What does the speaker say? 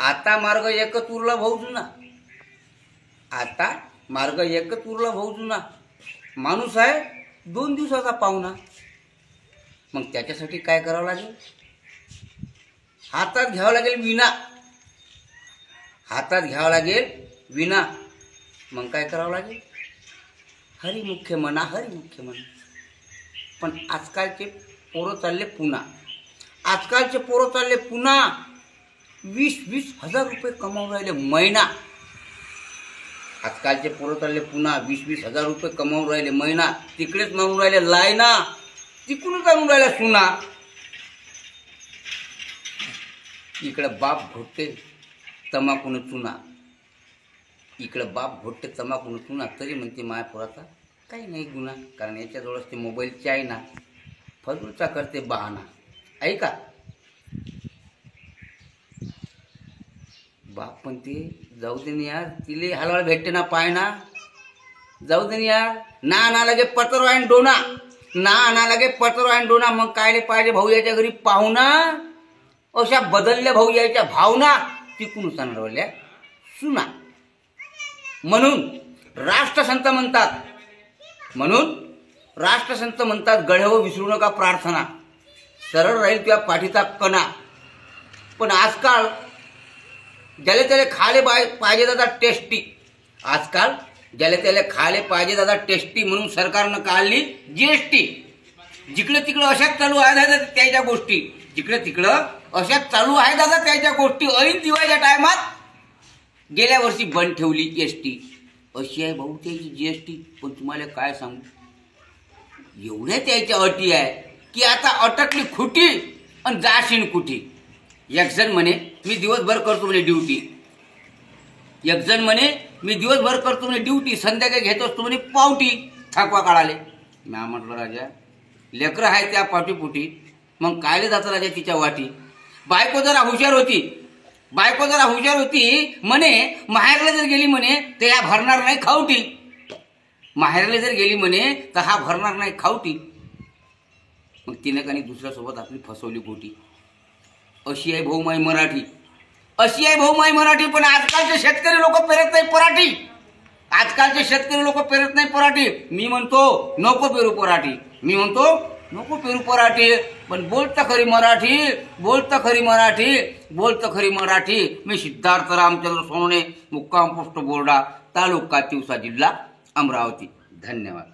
आता मार्ग एकच उरला भाऊ जुना, आता मार्ग एकच उरला भाऊ जुना. माणूस आहे 2 दिवसाचा पाहुणा. मग त्याच्यासाठी काय करावं लागेल? हातात घ्यावं लागेल विना, हातात घ्यावं लागेल विना. मग काय करावं लागेल? हरिमुख्य म्हणा, हरिमुख्य म्हणा. पण आजकालचे पोरं चालले पुन्हा, आजकालचे पोरं चालले पुन्हा 20-20 हजार रुपये कमावून राहिले महिना. आजकालचे पोरं चालले पुन्हा 20-20 हजार रुपये कमावून राहिले महिना. तिकडेच मागून राहिले लायना, तिकडूनच आणून राहिल्या सुना. इकडे बाप घोटते तमाकून चुना, इकडे बाप घोटते तमाकून चुना. तरी म्हणते माया पोराचा काही नाही गुन्हा, कारण याच्याजवळच ते मोबाईलची आहे ना. फजूलचा करते बहाना. ऐका, बाप पण ते जाऊ दे ना यार, तिले हलवाळ भेटते ना पाय ना. जाऊ दे ना यार, ना आणा लागे पटर आणि डोना, ना आणा लागे पटर आणि डोना. मग कायले पाहिजे भाऊ याच्या घरी पाहुणा? अशा बदलल्या भाऊ यायच्या भावना तिकून सांगल्या सुना. म्हणून राष्ट्रसंत म्हणतात, म्हणून राष्ट्रसंत म्हणतात, गढ्यावर विसरू नका प्रार्थना, सरळ राहील तुझ्या पाठीचा कणा. पण आजकाल ज्याला त्याला खाले पाहिजे दादा टेस्टी, आजकाल ज्याला त्याला खाले पाहिजे दादा टेस्टी, म्हणून सरकारनं काढली GST. जिकडे तिकडे अशाच चालू आहे दादा त्याच्या गोष्टी, जिकडे तिकडं अशाच चालू आहे दादा त्याच्या गोष्टी. ऐन दिवाळीच्या टायमात गेल्या वर्षी बंद ठेवली ST. अशी आहे भाऊ त्याची GST. पण तुम्हाला काय सांगू, एवढ्या त्याच्या अटी आहे की आता अटकली खुटी आणि जाशीन कुठी. एक जण म्हणे मी दिवसभर करतो म्हणे ड्युटी, एक जण म्हणे मी दिवसभर करतो म्हणे ड्युटी, संध्याकाळी घेत असतो म्हणे पावटी थकवा काढाले. मी म्हटलं राजा लेकरं आहे त्या पाठीपुटी, मग कायले जातं राजा तिच्या वाटी. बायको जरा हुशार होती, बायको जरा हुशार होती म्हणे माहेरला जर गेली म्हणे तर ह्या भरणार नाही खावटी, माहेरला जर गेली म्हणे तर हा भरणार नाही खावटी. मग तिने काही दुसऱ्यासोबत आपली फसवली गोटी. अशी आहे भाऊ माई मराठी, अशी आहे भाऊ माई मराठी. पण आजकालचे शेतकरी लोक पेरत नाही पराठी, आजकालचे शेतकरी लोक पेरत नाही पराठी. मी म्हणतो नको पेरू पराठी, मी म्हणतो नको पेरू पराठी. पण बोलता खरी मराठी, बोलता खरी मराठी, बोलता खरी मराठी. मी सिद्धार्थ रामचंद्र सोनवणे, मुक्काम पोस्ट बोर्डा, तालुका तिवसा, जिल्हा अमरावती. धन्यवाद.